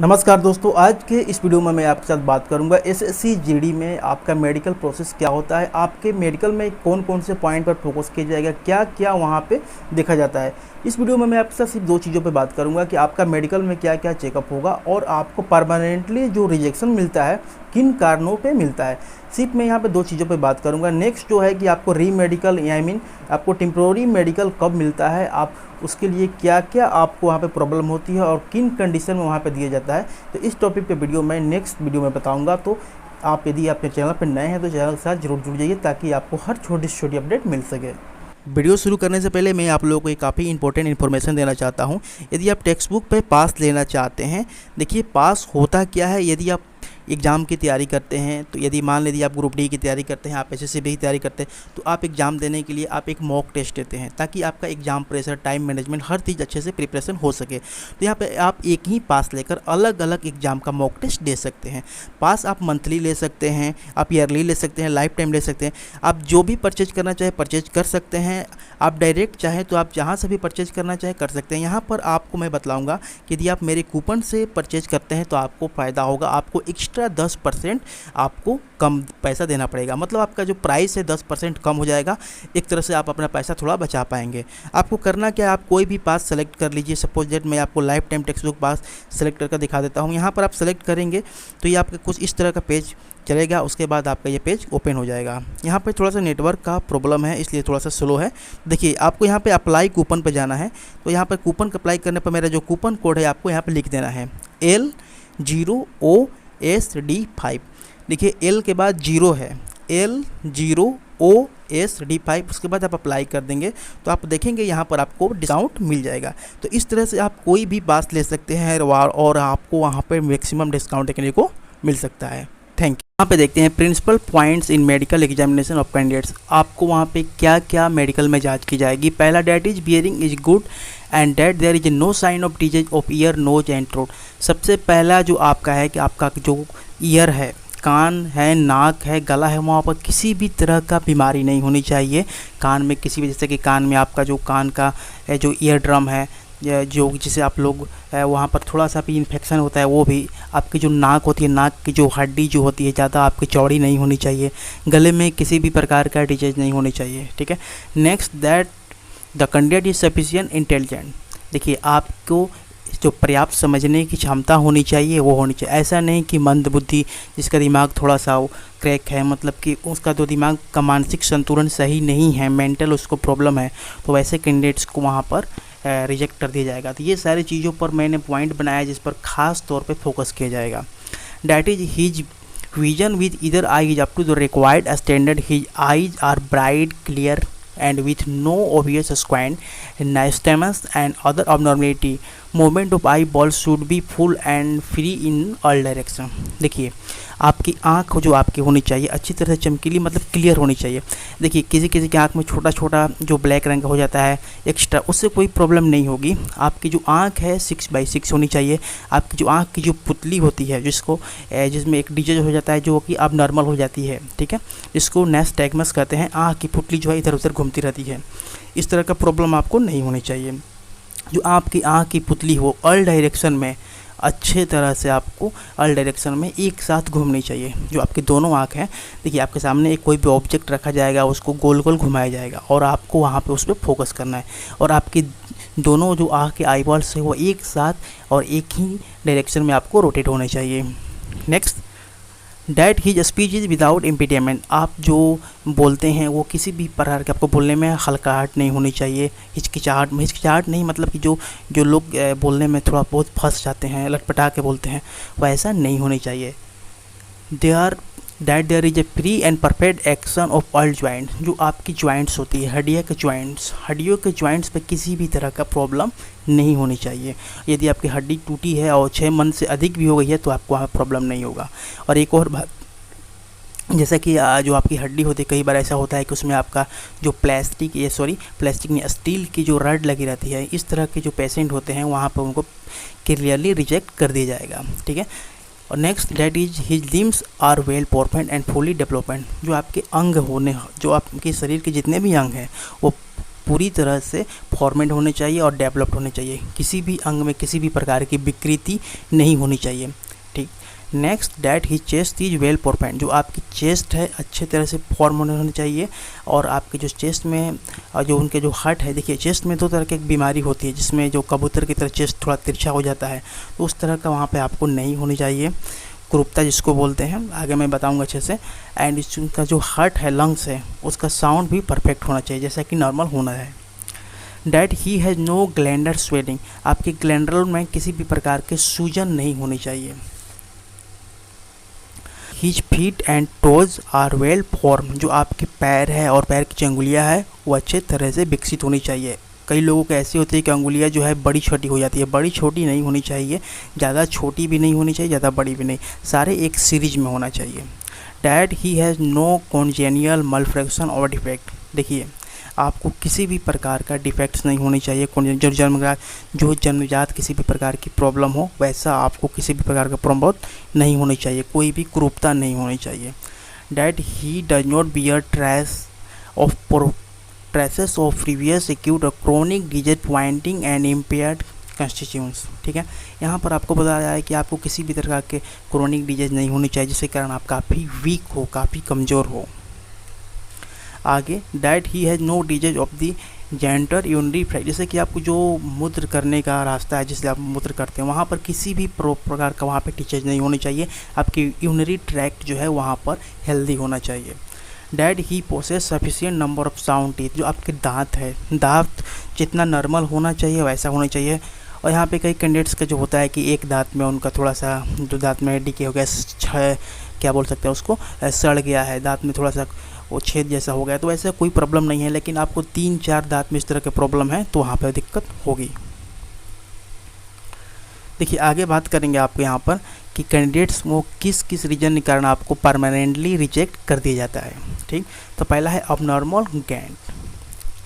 नमस्कार दोस्तों, आज के इस वीडियो में मैं आपके साथ बात करूंगा एसएससी जीडी में आपका मेडिकल प्रोसेस क्या होता है, आपके मेडिकल में कौन कौन से पॉइंट पर फोकस किया जाएगा, क्या क्या वहां पे देखा जाता है। इस वीडियो में मैं आपके साथ सिर्फ दो चीज़ों पे बात करूंगा कि आपका मेडिकल में क्या क्या चेकअप होगा और आपको परमानेंटली जो रिजेक्शन मिलता है किन कारणों पे मिलता है। सिर्फ मैं यहाँ पे दो चीज़ों पे बात करूँगा। नेक्स्ट जो है कि आपको री मेडिकल आपको टेम्प्रोरी मेडिकल कब मिलता है, आप उसके लिए क्या क्या आपको वहाँ पे प्रॉब्लम होती है और किन कंडीशन में वहाँ पे दिया जाता है। तो इस टॉपिक पे वीडियो मैं नेक्स्ट वीडियो में बताऊँगा। तो आप यदि आपके चैनल पर नए हैं तो चैनल के साथ जरूर जुड़ जाइए ताकि आपको हर छोटी से छोटी अपडेट मिल सके। वीडियो शुरू करने से पहले मैं आप लोगों को एक काफ़ी इंपॉर्टेंट इन्फॉर्मेशन देना चाहता हूं। यदि आप टेक्स्ट बुक पे पास लेना चाहते हैं, देखिए पास होता क्या है। यदि आप एग्ज़ाम की तैयारी करते हैं तो यदि मान लीजिए आप ग्रुप डी की तैयारी करते हैं, आप एसएससी की तैयारी करते हैं, तो आप एग्ज़ाम देने के लिए आप एक मॉक टेस्ट देते हैं ताकि आपका एग्ज़ाम प्रेशर, टाइम मैनेजमेंट, हर चीज़ अच्छे से प्रिपरेशन हो सके। तो यहाँ पे आप एक ही पास लेकर अलग अलग एग्ज़ाम का मॉक टेस्ट दे सकते हैं। पास आप मंथली ले सकते हैं, आप ईयरली ले सकते हैं, लाइफ टाइम ले सकते हैं। आप जो भी परचेज करना चाहे परचेज कर सकते हैं। आप डायरेक्ट चाहें तो आप जहाँ से भी परचेज करना चाहे कर सकते हैं। यहाँ पर आपको मैं बतलाऊँगा कि यदि आप मेरे कूपन से परचेज करते हैं तो आपको फ़ायदा होगा। आपको एक्स्ट्रा 10% आपको कम पैसा देना पड़ेगा, मतलब आपका जो प्राइस है 10% कम हो जाएगा। एक तरह से आप अपना पैसा थोड़ा बचा पाएंगे। आपको करना क्या है, आप कोई भी पास सेलेक्ट कर लीजिए। सपोज दैट मैं आपको लाइफ टाइम टेक्स्ट बुक पास सेलेक्ट करके दिखा देता हूँ। यहाँ पर आप सेलेक्ट करेंगे तो ये आपका कुछ इस तरह का पेज चलेगा। उसके बाद आपका ये पेज ओपन हो जाएगा। यहाँ पे थोड़ा सा नेटवर्क का प्रॉब्लम है इसलिए थोड़ा सा स्लो है। देखिए आपको यहाँ पे अप्लाई कूपन पे जाना है। तो यहाँ पर कूपन अप्लाई करने पर मेरा जो कूपन कोड है आपको यहाँ पे लिख देना है L0OSD5। देखिए L के बाद 0 है, L0OSD5। उसके बाद आप अप्लाई कर देंगे तो आप देखेंगे यहाँ पर आपको डिस्काउंट मिल जाएगा। तो इस तरह से आप कोई भी पास ले सकते हैं और आपको वहाँ पर मैक्सिमम डिस्काउंट देखने को मिल सकता है। Thank you. यहाँ पे देखते हैं principal points in medical examination of candidates. आपको वहाँ पे क्या क्या मेडिकल में जांच की जाएगी। पहला, that is bearing is good and that there is no sign of disease of ear, nose and throat. सबसे पहला जो आपका है कि आपका जो ईयर है, कान है, नाक है, गला है, वहाँ पर किसी भी तरह का बीमारी नहीं होनी चाहिए। कान में किसी भी, जैसे कि कान में आपका जो कान का जो ईयर ड्रम है, जो जिसे आप लोग वहाँ पर थोड़ा सा भी इन्फेक्शन होता है वो भी। आपकी जो नाक होती है, नाक की जो हड्डी जो होती है ज़्यादा आपकी चौड़ी नहीं होनी चाहिए। गले में किसी भी प्रकार का डिजीज नहीं होनी चाहिए। ठीक है। Next, that the candidate is sufficient intelligent. देखिए आपको जो पर्याप्त समझने की क्षमता होनी चाहिए वो होनी चाहिए। ऐसा नहीं कि मंदबुद्धि, जिसका दिमाग थोड़ा सा क्रैक है, मतलब कि उसका जो दिमाग का मानसिक संतुलन सही नहीं है, मेंटल उसको प्रॉब्लम है, तो वैसे कैंडिडेट्स को वहाँ पर रिजेक्ट कर दिया जाएगा। तो ये सारी चीज़ों पर मैंने पॉइंट बनाया जिस पर खास तौर पे फोकस किया जाएगा। That is his vision with either eye is up to the required standard, his eyes are bright clear and with no obvious squint, nystagmus and other abnormality. Movement of eyeballs should be full and free in all direction. देखिए आपकी आँख जो आपकी होनी चाहिए अच्छी तरह से चमकीली, मतलब क्लियर होनी चाहिए। देखिए किसी किसी की आँख में छोटा छोटा जो ब्लैक रंग का हो जाता है एक्स्ट्रा, उससे कोई प्रॉब्लम नहीं होगी। आपकी जो आँख है 6/6 होनी चाहिए। आपकी जो आँख की जो पुतली होती है, जिसमें एक डिजीज हो जाता है जो कि अब नॉर्मल हो जाती है, ठीक है, जिसको नैस्टैग्मस कहते हैं। आँख की पुतली जो है इधर उधर घूमती रहती है, इस तरह का प्रॉब्लम आपको नहीं होनी चाहिए। जो आपकी आँख की पुतली हो ऑल डायरेक्शन में, अच्छे तरह से आपको ऑल डायरेक्शन में एक साथ घूमनी चाहिए। जो आपकी दोनों आँख हैं, देखिए आपके सामने एक कोई भी ऑब्जेक्ट रखा जाएगा, उसको गोल गोल घुमाया जाएगा और आपको वहाँ पे उस पर फोकस करना है। और आपकी दोनों जो आँख के आई बॉल्स है वो एक साथ और एक ही डायरेक्शन में आपको रोटेट होने चाहिए। Next, that his speech is without impediment. आप जो बोलते हैं वो किसी भी प्रकार के, आपको बोलने में हल्काहट नहीं होनी चाहिए, हिचकिचाहट नहीं, मतलब कि जो लोग बोलने में थोड़ा बहुत फंस जाते हैं, लटपटा के बोलते हैं, वैसा नहीं होनी चाहिए। There is a free and perfect action of all joint. जो आपकी ज्वाइंट्स होती है, हड्डियों के ज्वाइंट्स पे किसी भी तरह का प्रॉब्लम नहीं होनी चाहिए। यदि आपकी हड्डी टूटी है और 6 मंथ से अधिक भी हो गई है तो आपको वहाँ प्रॉब्लम नहीं होगा। और एक और बात, जैसा कि जो आपकी हड्डी होती है, कई बार ऐसा होता है कि उसमें आपका जो प्लास्टिक नहीं, स्टील की जो रड लगी रहती है, इस तरह के जो पेशेंट होते हैं वहाँ पर उनको क्लियरली रिजेक्ट कर दिया जाएगा। ठीक है। और next, that is his limbs are well perfect and fully development. जो आपके अंग होने, जो आपके शरीर के जितने भी अंग हैं वो पूरी तरह से फॉर्मेट होने चाहिए और डेवलप्ड होने चाहिए, किसी भी अंग में किसी भी प्रकार की विकृति नहीं होनी चाहिए। ठीक। Next, that he chest is well performant, जो आपकी चेस्ट है अच्छे तरह से फॉर्म होनी चाहिए। और आपके जो चेस्ट में जो उनके जो हार्ट है, देखिए चेस्ट में दो तरह की एक बीमारी होती है जिसमें जो कबूतर की तरह चेस्ट थोड़ा तिरछा हो जाता है, तो उस तरह का वहाँ पे आपको नहीं होनी चाहिए, कुरूपता जिसको बोलते हैं, आगे मैं बताऊंगा अच्छे से। एंड इसका जो हार्ट है, लंग्स है, उसका साउंड भी परफेक्ट होना चाहिए जैसा कि नॉर्मल होना है। That he has no glandular swelling, आपके ग्लैंडर में किसी भी प्रकार के सूजन नहीं होनी चाहिए। His feet and toes are well form, जो आपके पैर है और पैर की जो अंगुलियाँ है वो अच्छे तरह से विकसित होनी चाहिए। कई लोगों को ऐसी होती है कि अंगुलियाँ जो है बड़ी छोटी हो जाती है, बड़ी छोटी नहीं होनी चाहिए, ज़्यादा छोटी भी नहीं होनी चाहिए, ज़्यादा बड़ी भी नहीं, सारे एक सीरीज में होना चाहिए। That he has no congenital malformation और डिफेक्ट, देखिए आपको किसी भी प्रकार का डिफेक्ट्स नहीं होनी चाहिए, जो जन्मजात किसी भी प्रकार की प्रॉब्लम हो वैसा आपको किसी भी प्रकार का प्रॉब्लम नहीं होनी चाहिए, कोई भी कुरूपता नहीं होनी चाहिए। That he does not bear traces of previous acute और chronic disease pointing and impaired constitution, ठीक है। यहाँ पर आपको बताया है कि आपको किसी भी तरह के क्रोनिक डिजीज नहीं होनी चाहिए जिसके कारण आप काफ़ी वीक हो, काफ़ी कमज़ोर हो। आगे, that he has no disease of the genito urinary tract, जैसे कि आपको जो मूत्र करने का रास्ता है जिससे आप मूत्र करते हैं वहाँ पर किसी भी प्रकार का वहाँ पे डिजीज नहीं होनी चाहिए, आपकी यूनरी ट्रैक्ट जो है वहाँ पर हेल्दी होना चाहिए। That he possess sufficient number of sound teeth, जो आपके दांत है, दांत जितना नॉर्मल होना चाहिए वैसा होना चाहिए। और यहाँ पे कई कैंडिडेट्स का जो होता है कि एक दांत में उनका थोड़ा सा जो दांत में डिके हो गया, क्या बोल सकते हैं उसको, सड़ गया है, दांत में थोड़ा सा वो छेद जैसा हो गया, तो ऐसा कोई प्रॉब्लम नहीं है। लेकिन आपको 3-4 दांत में इस तरह के प्रॉब्लम है तो वहाँ पर दिक्कत होगी। देखिए आगे बात करेंगे आपको यहाँ पर कि कैंडिडेट्स को किस किस रीजन के कारण आपको परमानेंटली रिजेक्ट कर दिया जाता है। ठीक, तो पहला है अबनॉर्मल गैंट।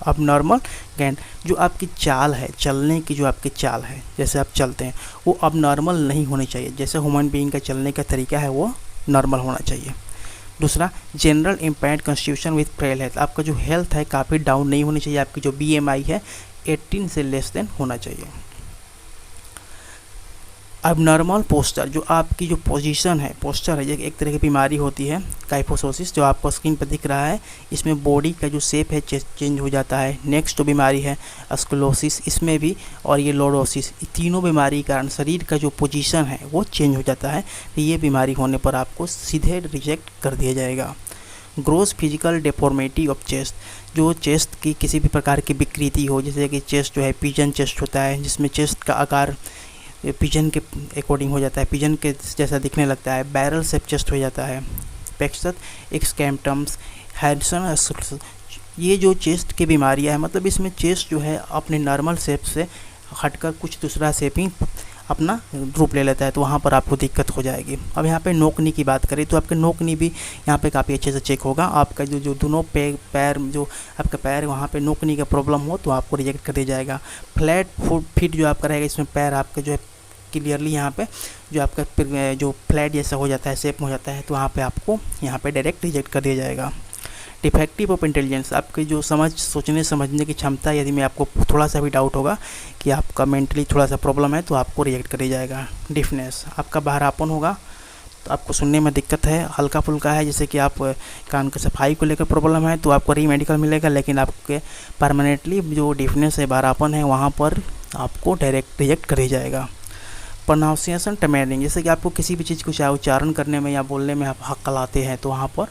अबनॉर्मल गैंट, जो आपकी चाल है, चलने की जो आपकी चाल है, जैसे आप चलते हैं वो अबनॉर्मल नहीं होनी चाहिए, जैसे ह्यूमन बीइंग का चलने का तरीका है वो नॉर्मल होना चाहिए। दूसरा, general impaired constitution with frail health, आपका जो हेल्थ है काफ़ी डाउन नहीं होनी चाहिए, आपकी जो BMI है 18 से लेस देन होना चाहिए। अबनॉर्मल पोस्चर, जो आपकी जो पोजीशन है, पोस्चर है, ये एक तरह की बीमारी होती है काइफोसोसिस, जो आपको स्क्रीन पर दिख रहा है, इसमें बॉडी का जो शेप है चेंज हो जाता है। नेक्स्ट जो बीमारी है स्क्लोसिस, इसमें भी, और ये लॉर्डोसिस, तीनों बीमारी के कारण शरीर का जो पोजीशन है वो चेंज हो जाता है, तो ये बीमारी होने पर आपको सीधे रिजेक्ट कर दिया जाएगा। ग्रोस फिजिकल डेफॉर्मिटी ऑफ चेस्ट, जो चेस्ट की किसी भी प्रकार की विकृति हो, जैसे कि चेस्ट जो है पिजन चेस्ट होता है, जिसमें चेस्ट का आकार पिजन के अकॉर्डिंग हो जाता है, पिजन के जैसा दिखने लगता है, बैरल शेप चेस्ट हो जाता है, पेक्सत एक्सकैम्पटम्स, हैडसन, ये जो चेस्ट की बीमारियां हैं, मतलब इसमें चेस्ट जो है अपने नॉर्मल शेप से हटकर कुछ दूसरा शेपिंग अपना रूप ले लेता है, तो वहाँ पर आपको दिक्कत हो जाएगी। अब यहाँ पे नोकनी की बात करें तो आपके नोकनी भी यहाँ पे काफ़ी अच्छे से चेक होगा। आपका जो दोनों पैर जो आपका पैर वहाँ पे नोकनी का प्रॉब्लम हो तो आपको रिजेक्ट कर दिया जाएगा। फ्लैट फीट जो आपका रहेगा, इसमें पैर आपका जो है क्लियरली यहाँ पे जो आपका जो फ्लैट जैसा हो जाता है, शेप हो जाता है, तो वहाँ पर आपको यहाँ पर डायरेक्ट रिजेक्ट कर दिया जाएगा। डिफेक्टिव ऑफ इंटेलिजेंस, आपकी जो सोचने समझने की क्षमता, यदि में आपको थोड़ा सा भी डाउट होगा कि आपका मेंटली थोड़ा सा प्रॉब्लम है तो आपको रिजेक्ट कर दिया जाएगा। डिफनेस, आपका बहरापन होगा, तो आपको सुनने में दिक्कत है, हल्का फुल्का है, जैसे कि आप कान की सफाई को लेकर प्रॉब्लम है तो आपको री-मेडिकल मिलेगा, लेकिन आपके परमानेंटली जो डिफनेस है, बहरापन है, वहाँ पर आपको डायरेक्ट रिजेक्ट कर दिया जाएगा। प्रोनाउंसिएशन टैमरिंग, जैसे कि आपको किसी भी चीज़ को चाहे उच्चारण करने में या बोलने में आप हकलाते हैं तो वहाँ पर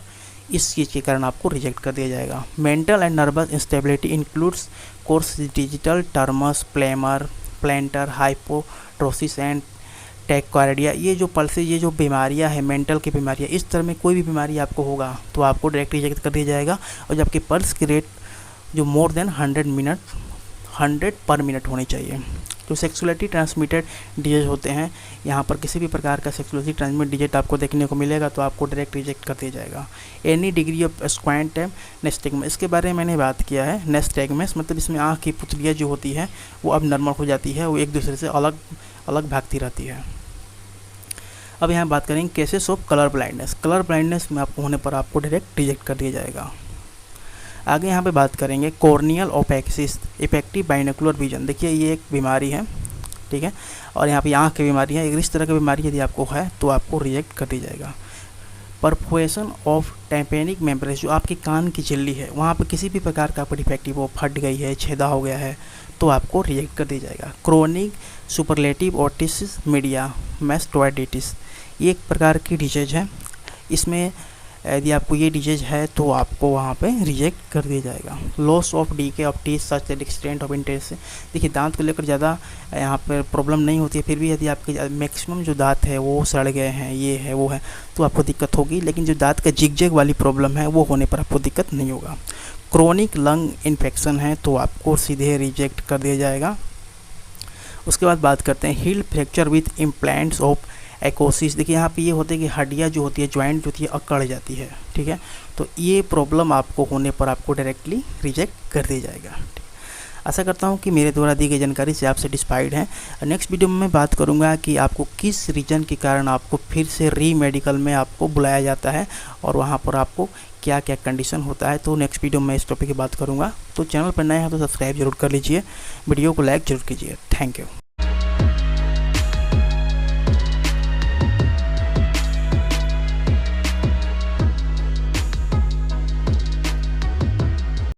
इस चीज़ के कारण आपको रिजेक्ट कर दिया जाएगा। Mental and nervous instability includes coarse digital tremors, plantar, hyperhidrosis and tachycardia, ये जो पल्सेस, ये जो बीमारियां हैं, मेंटल की बीमारियां, इस तरह में कोई भी बीमारी आपको होगा तो आपको डायरेक्ट रिजेक्ट कर दिया जाएगा। और जब आपकी पल्स की रेट जो मोर देन 100 पर मिनट होनी चाहिए। जो सेक्सुअलिटी ट्रांसमिटेड डिजीज होते हैं, यहाँ पर किसी भी प्रकार का सेक्सुअलिटी ट्रांसमिटेड डिजीज आपको देखने को मिलेगा तो आपको डायरेक्ट रिजेक्ट कर दिया जाएगा। एनी डिग्री ऑफ स्क्वांटम नेस्टिग्मा, इसके बारे में मैंने बात किया है। नेस्टैग्मस मतलब इसमें आँख की पुतलियाँ जो होती है वो अब नॉर्मल हो जाती है, वो एक दूसरे से अलग भागती रहती है। अब यहाँ बात करेंगे cases of colour blindness. Colour blindness में आपको होने पर आपको डायरेक्ट रिजेक्ट कर दिया जाएगा। आगे यहाँ पे बात करेंगे कॉर्नियल ओपेक्सिस इफेक्टिव बाइनोकुलर विजन। देखिए ये एक बीमारी है, ठीक है, और यहाँ पे आँख की बीमारी है। इस तरह की बीमारी यदि आपको है तो आपको रिजेक्ट कर दी जाएगा। परफोरेशन ऑफ टाइम्पेनिक मेम्ब्रेन, जो आपकी कान की झिल्ली है वहाँ पे किसी भी प्रकार का डिफेक्टिव वो फट गई है, छेदा हो गया है, तो आपको रिजेक्ट कर दिया जाएगा। क्रोनिक सुपरलेटिव ओटिस मीडिया मैस्टोइडिटिस, ये एक प्रकार की डिजीज है। इसमें यदि आपको ये डिजीज है तो आपको वहाँ पे रिजेक्ट कर दिया जाएगा। Loss of DK of teeth such that extent of interest, देखिए दांत को लेकर ज़्यादा यहाँ पर प्रॉब्लम नहीं होती है, फिर भी यदि आपके मैक्सिमम जो दांत है वो सड़ गए हैं, ये है वो है, तो आपको दिक्कत होगी। लेकिन जो दांत का जिगजैग वाली प्रॉब्लम है वो होने पर आपको दिक्कत नहीं होगा। क्रोनिक लंग इन्फेक्शन है तो आपको सीधे रिजेक्ट कर दिया जाएगा। उसके बाद बात करते हैं heel fracture with implants of एकोसिस। देखिए यहाँ पे ये होता है कि हड्डियाँ जो होती है, जॉइंट जो होती है, अकड़ जाती है, ठीक है, तो ये प्रॉब्लम आपको होने पर आपको डायरेक्टली रिजेक्ट कर दिया जाएगा। आशा करता हूँ कि मेरे द्वारा दी गई जानकारी से आप सेटिस्फाइड हैं। नेक्स्ट वीडियो में मैं बात करूँगा कि आपको किस रीजन के कारण आपको फिर से री मेडिकल में आपको बुलाया जाता है और वहाँ पर आपको क्या क्या कंडीशन होता है। तो नेक्स्ट वीडियो में इस टॉपिक की बात करूँगा। तो चैनल पर नए हैं तो सब्सक्राइब जरूर कर लीजिए, वीडियो को लाइक जरूर कीजिए। Thank you.